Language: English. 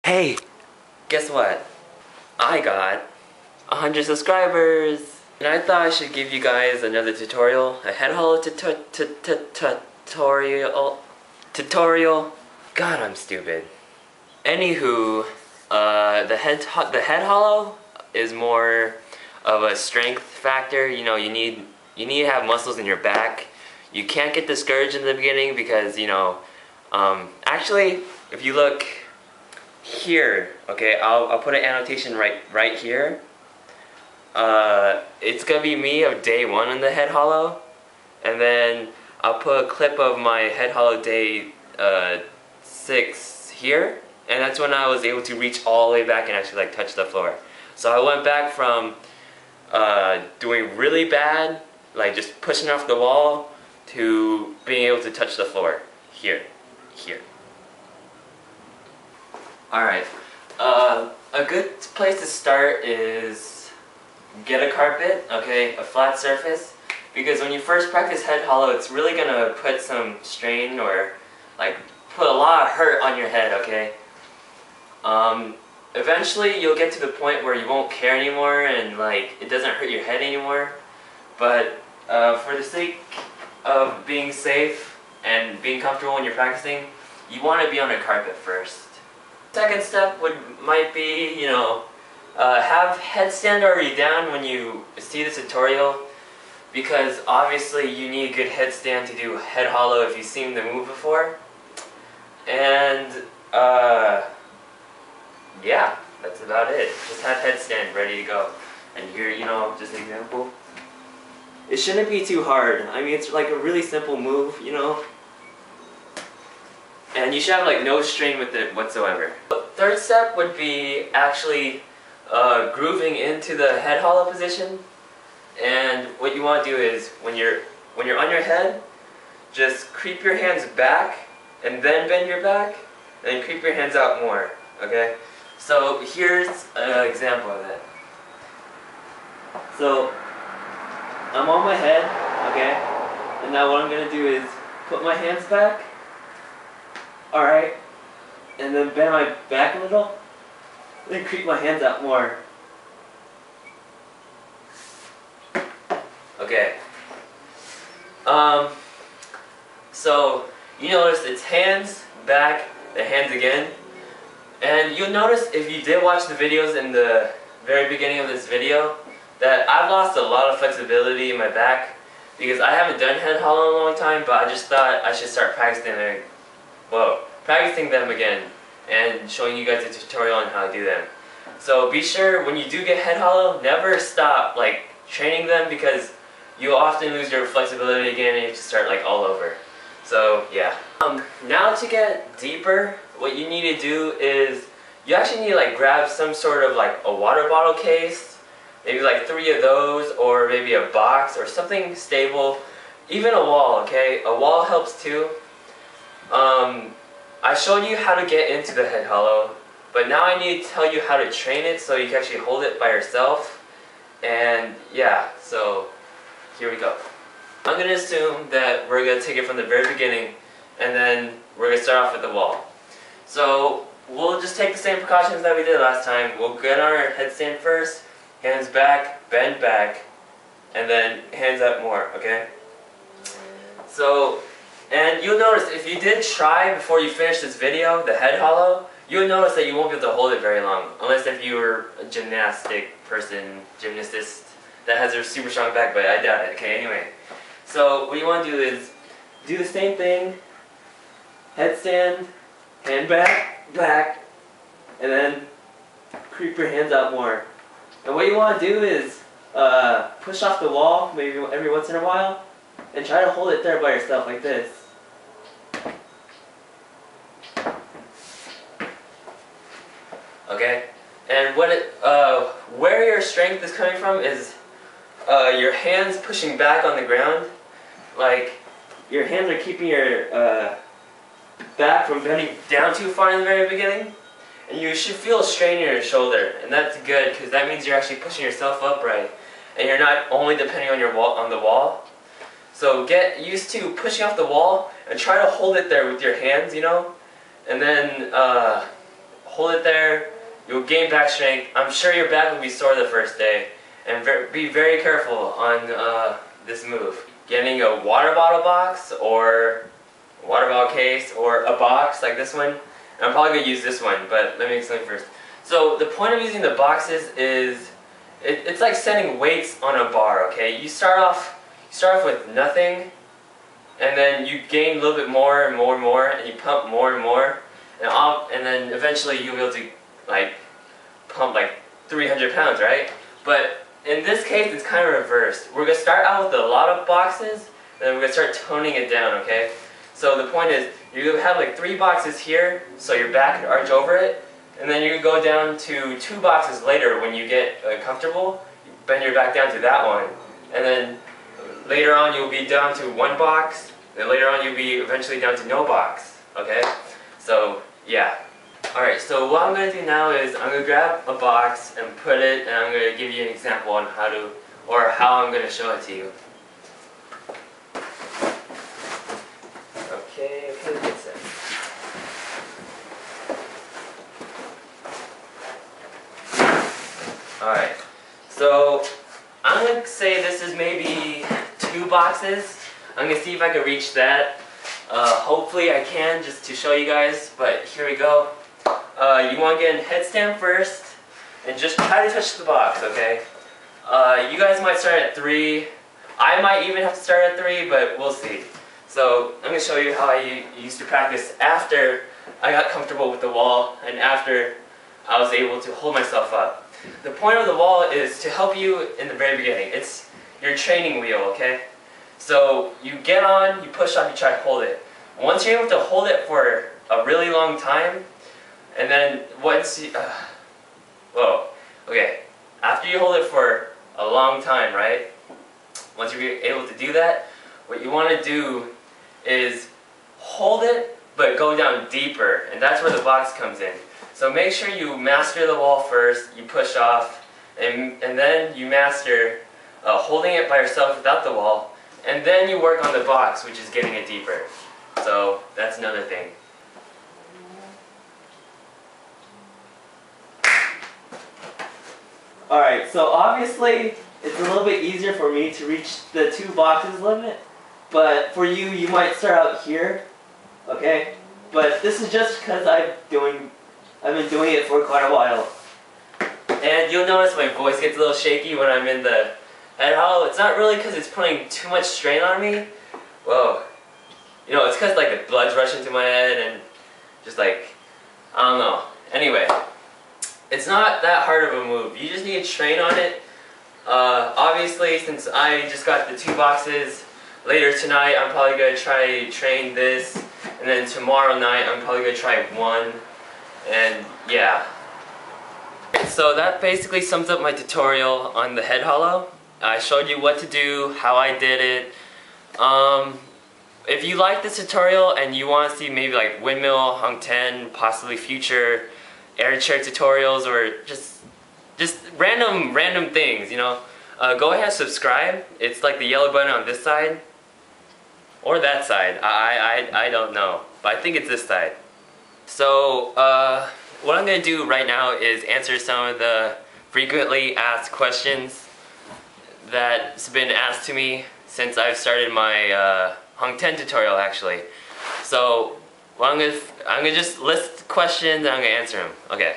Hey, guess what? I got 100 subscribers! And I thought I should give you guys another tutorial, a Headhollow tutorial. God, I'm stupid. Anywho, the Headhollow is more of a strength factor. You know, you need to have muscles in your back. You can't get discouraged in the beginning because, actually, if you look here, okay, I'll put an annotation right here. It's gonna be me of day 1 in the Headhollow, and then I'll put a clip of my Headhollow day 6 here, and that's when I was able to reach all the way back and actually like touch the floor. So I went back from doing really bad, like just pushing off the wall, to being able to touch the floor here. Alright, a good place to start is get a carpet, okay, a flat surface, because when you first practice Headhollow, it's really gonna put some strain or like put a lot of hurt on your head, okay? Eventually you'll get to the point where you won't care anymore and like it doesn't hurt your head anymore, but for the sake of being safe and being comfortable when you're practicing, you want to be on a carpet first. Second step might be, have headstand already down when you see the tutorial, because obviously you need a good headstand to do Headhollow if you've seen the move before. And yeah, that's about it. Just have headstand ready to go. And here, just an example. It shouldn't be too hard. I mean, it's like a really simple move, and you should have like no strain with it whatsoever. Third step would be actually grooving into the Headhollow position. And what you want to do is when you're on your head, just creep your hands back and then bend your back, and then creep your hands out more. Okay? So here's an example of it. So I'm on my head, okay? And now what I'm gonna do is put my hands back. Alright, and then bend my back a little, then creep my hands out more. Okay. So you notice it's hands, back, the hands again. And you'll notice if you did watch the videos in the very beginning of this video that I've lost a lot of flexibility in my back because I haven't done Headhollow in a long time, but I just thought I should start practicing them again and showing you guys a tutorial on how to do them. So be sure when you do get Headhollow, never stop like training them, because you'll often lose your flexibility again and you have to start like all over. So yeah. Now to get deeper, what you need to do is you actually need to like grab some sort of like a water bottle case, maybe like 3 of those, or maybe a box or something stable, even a wall, okay? A wall helps too. I showed you how to get into the Headhollow, but now I need to tell you how to train it so you can actually hold it by yourself. And yeah, so here we go. I'm going to assume that we're going to take it from the very beginning, and then we're going to start off with the wall. So we'll just take the same precautions that we did last time. We'll get on our headstand first, hands back, bend back, and then hands up more, okay? So, and you'll notice if you did try before you finish this video, the Headhollow, you'll notice that you won't be able to hold it very long, unless if you were a gymnast that has a super strong back, but I doubt it. Okay, anyway. So what you want to do is do the same thing, headstand, hand back, back, and then creep your hands out more. And what you want to do is push off the wall maybe every once in a while, and try to hold it there by yourself like this. Okay? And where your strength is coming from is your hands pushing back on the ground. Like, your hands are keeping your back from bending down too far in the very beginning. And you should feel a strain in your shoulder. And that's good, because that means you're actually pushing yourself upright. And you're not only depending on the wall. So get used to pushing off the wall and try to hold it there with your hands, and then hold it there, you'll gain back strength. I'm sure your back will be sore the first day, and be very careful on this move. Getting a water bottle box or a water bottle case or a box like this one. And I'm probably going to use this one, but let me explain first. So the point of using the boxes is it's like setting weights on a bar, okay? You start off with nothing, and then you gain a little bit more and more and more, and you pump more and more, and then eventually you'll be able to like pump like 300 pounds, right? But in this case, it's kind of reversed. We're going to start out with a lot of boxes, and then we're going to start toning it down, okay? So the point is, you have like 3 boxes here, so your back can arch over it, and then you go down to 2 boxes later when you get comfortable, you bend your back down to that one, and then later on you'll be down to 1 box, then later on you'll be eventually down to no box, okay? So, yeah. Alright, so what I'm going to do now is I'm going to grab a box and put it, and I'm going to give you an example on how to, or how I'm going to show it to you. Okay, that's it. Alright, so I'm going to say this is maybe 2 boxes. I'm going to see if I can reach that. Hopefully I can, just to show you guys, but here we go. You want to get in headstand first, and just try to touch the box, okay? You guys might start at 3. I might even have to start at 3, but we'll see. So I'm going to show you how I used to practice after I got comfortable with the wall and after I was able to hold myself up. The point of the wall is to help you in the very beginning. It's your training wheel, okay? So you get on, you push up, you try to hold it. Once you're able to hold it for a really long time, and then once you, after you hold it for a long time, right? Once you're able to do that, what you want to do is hold it, but go down deeper, and that's where the box comes in. So make sure you master the wall first, you push off, and then you master holding it by yourself without the wall, and then you work on the box, which is getting it deeper. So that's another thing. Alright, so obviously it's a little bit easier for me to reach the 2 boxes limit, but for you, you might start out here, okay? But this is just because I've been doing it for quite a while. And you'll notice my voice gets a little shaky when I'm in the Headhollow. It's not really because it's putting too much strain on me. Whoa. You know, it's because like the blood's rushing to my head and just like, I don't know. Anyway, it's not that hard of a move. You just need to train on it. Obviously, since I just got the 2 boxes, later tonight I'm probably going to try to train this, and then tomorrow night I'm probably going to try 1, and yeah. So that basically sums up my tutorial on the Headhollow. I showed you what to do, how I did it. If you like this tutorial and you want to see maybe like windmill, hung 10, possibly future air chair tutorials, or just random things, you know, go ahead and subscribe. It's like the yellow button on this side or that side. I don't know, but I think it's this side. So what I'm gonna do right now is answer some of the frequently asked questions that's been asked to me since I've started my hung 10 tutorial, actually. So what I'm gonna just list questions and I'm gonna answer them. Okay.